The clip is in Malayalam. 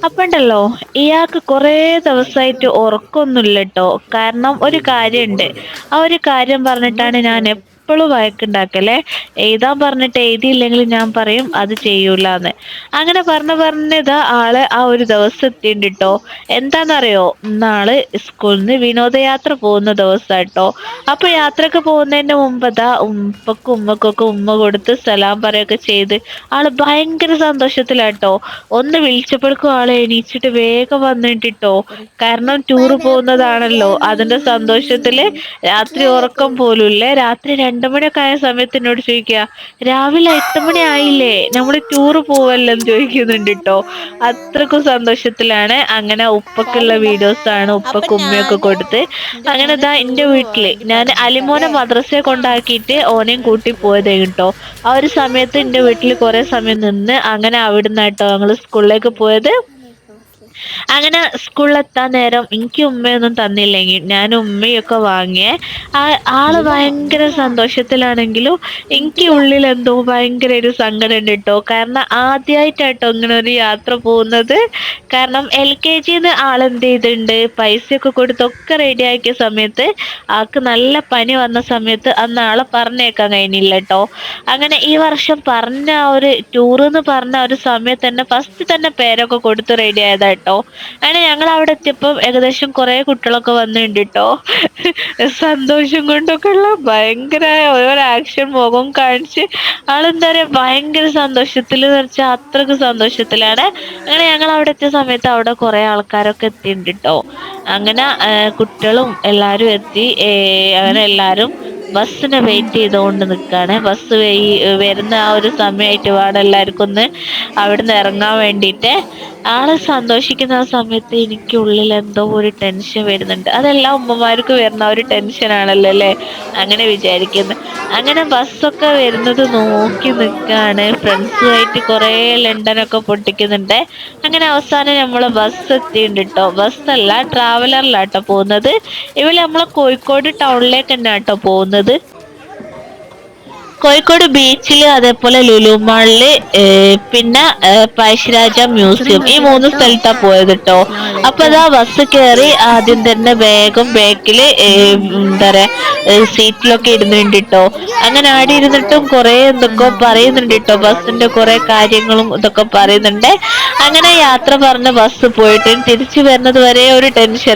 അപ്പണ്ടല്ലോ ഇയാൾക്ക് കൊറേ ദിവസായിട്ട് ഉറക്കൊന്നുല്ലട്ടോ. കാരണം ഒരു കാര്യണ്ട്. ആ ഒരു കാര്യം പറഞ്ഞിട്ടാണ് ഞാൻ എപ്പളും വഴക്കുണ്ടാക്കലേ. എഴുതാൻ പറഞ്ഞിട്ട് എഴുതിയില്ലെങ്കിൽ ഞാൻ പറയും അത് ചെയ്യൂലാന്ന്. അങ്ങനെ പറഞ്ഞിതാ ആള് ആ ഒരു ദിവസം എത്തിണ്ട്ട്ടോ. എന്താന്നറിയോ? ഇന്നാള് സ്കൂളിന്ന് വിനോദയാത്ര പോകുന്ന ദിവസാട്ടോ. അപ്പൊ യാത്രക്ക് പോകുന്നതിന്റെ മുമ്പതാ ഉപ്പക്കും ഉമ്മക്കൊക്കെ ഉമ്മ കൊടുത്ത് സലാം പറയൊക്കെ ചെയ്ത് ആള് ഭയങ്കര സന്തോഷത്തിലാട്ടോ. ഒന്ന് വിളിച്ചപ്പോഴേക്കും ആള് എണീച്ചിട്ട് വേഗം വന്നിട്ടിട്ടോ. കാരണം ടൂറ് പോകുന്നതാണല്ലോ അതിന്റെ സന്തോഷത്തില് രാത്രി ഉറക്കം പോലുംല്ലേ. രാത്രി 2 മണിയൊക്കെ ആയ സമയത്ത് എന്നോട് ചോദിക്കാ, രാവിലെ 8 മണി ആയില്ലേ, നമ്മള് ടൂറ് പോവല്ലേന്ന് ചോദിക്കുന്നുണ്ട്ട്ടോ. അത്രക്കും സന്തോഷത്തിലാണ്. അങ്ങനെ ഉപ്പക്കുള്ള വീഡിയോസ് ആണ് അപ്പൊ ഉപ്പക്ക് ഉമ്മയൊക്കെ ഞാന് കൊടുത്ത്. എന്റെ അങ്ങനെ മോനെ ഇതാ എന്റെ ടൂറ് പോവാൻ വീട്ടില് വേണ്ടി ഞാൻ അലിമോനെ പറഞ്ഞയക്കാല്ലേ. മദ്രസയെ കൊണ്ടാക്കിയിട്ട് ഓനെയും കൂട്ടി പോയതേട്ടോ. ആ ഒരു സമയത്ത് എന്റെ വീട്ടിൽ കുറെ സമയം നിന്ന് അങ്ങനെ അവിടുന്നാട്ടോ ഞങ്ങള് സ്കൂളിലേക്ക് പോയത്. അങ്ങനെ സ്കൂളിലെത്താൻ നേരം എനിക്ക് ഉമ്മയൊന്നും തന്നില്ലെങ്കിൽ ഞാൻ ഉമ്മയൊക്കെ വാങ്ങിയേ. ആള് ഭയങ്കര സന്തോഷത്തിലാണെങ്കിലും എനിക്ക് ഉള്ളിൽ എന്തോ ഭയങ്കര ഒരു സങ്കടം ഉണ്ട് ട്ടോ. കാരണം ആദ്യായിട്ടാട്ടോ ഇങ്ങനെ ഒരു യാത്ര പോകുന്നത്. കാരണം LKGന്ന് ആളെന്ത് ചെയ്തിട്ടുണ്ട്, പൈസയൊക്കെ കൊടുത്തൊക്കെ റെഡി ആക്കിയ സമയത്ത് ആൾക്ക് നല്ല പനി വന്ന സമയത്ത് അന്ന് ആളെ പറഞ്ഞേക്കാൻ കഴിഞ്ഞില്ലട്ടോ. അങ്ങനെ ഈ വർഷം പറഞ്ഞ ആ ഒരു ടൂറ്ന്ന് പറഞ്ഞ ഒരു സമയത്ത് തന്നെ ഫസ്റ്റ് തന്നെ പേരൊക്കെ കൊടുത്ത് റെഡി ആയതാട്ടോ. അങ്ങനെ ഞങ്ങൾ അവിടെ എത്തിയപ്പം ഏകദേശം കുറെ കുട്ടികളൊക്കെ വന്നിണ്ട്ട്ടോ. സന്തോഷം കൊണ്ടൊക്കെ ഉള്ള ഭയങ്കര ഓരോ ആക്ഷൻ മുഖം കാണിച്ച് ആളെന്താ പറയാ ഭയങ്കര സന്തോഷത്തില് വെച്ചാ അത്രക്ക് സന്തോഷത്തിലാണ്. അങ്ങനെ ഞങ്ങൾ അവിടെ എത്തിയ സമയത്ത് അവിടെ കുറെ ആൾക്കാരൊക്കെ എത്തിണ്ട്ട്ടോ. അങ്ങനെ കുട്ടികളും എല്ലാരും എത്തി. അങ്ങനെ എല്ലാരും ബസ്സിനെ വെയിറ്റ് ചെയ്തോണ്ട് നിക്കാണ്. ബസ് വരുന്ന ആ ഒരു സമയായിട്ട് വേണം എല്ലാവർക്കും ഒന്ന് അവിടുന്ന് ഇറങ്ങാൻ വേണ്ടിട്ട്. ആള് സന്തോഷിക്കുന്ന ആ സമയത്ത് എനിക്കുള്ളിൽ എന്തോ ഒരു ടെൻഷൻ വരുന്നുണ്ട്. അതെല്ലാ ഉമ്മമാർക്കും വരുന്ന ഒരു ടെൻഷൻ ആണല്ലോ അല്ലേ. അങ്ങനെ വിചാരിക്കുന്നു. അങ്ങനെ ബസ്സൊക്കെ വരുന്നത് നോക്കി നിക്കാണ്. ഫ്രണ്ട്സുമായിട്ട് കൊറേ ലണ്ടനൊക്കെ പൊട്ടിക്കുന്നുണ്ട്. അങ്ങനെ അവസാനം നമ്മള് ബസ് എത്തിണ്ട്ട്ടോ. ബസ്സല്ല, ട്രാവലറിലാട്ടോ പോകുന്നത്. ഇവര് നമ്മളെ കോഴിക്കോട് ടൗണിലേക്ക് തന്നെയാട്ടോ പോകുന്നത്. കോഴിക്കോട് ബീച്ചില്, അതേപോലെ ലുലു മാളില്, പിന്നെ പഴശ്ശിരാജ മ്യൂസിയം, ഈ മൂന്ന് സ്ഥലത്താ പോയത് ട്ടോ. അപ്പൊ അതാ ബസ് കേറി ആദ്യം തന്നെ വേഗം ബാക്കില് എന്താ പറയാ സീറ്റിലൊക്കെ ഇരുന്നുണ്ടിട്ടോ. അങ്ങനെ ആടി ഇരുന്നിട്ടും കൊറേ എന്തൊക്കെ പറയുന്നുണ്ട്ട്ടോ. ബസ്സിന്റെ കൊറേ കാര്യങ്ങളും ഇതൊക്കെ പറയുന്നുണ്ട്. അങ്ങനെ യാത്ര പറഞ്ഞ് ബസ് പോയിട്ട് തിരിച്ചു വരുന്നത് വരെ ഒരു ടെൻഷൻ.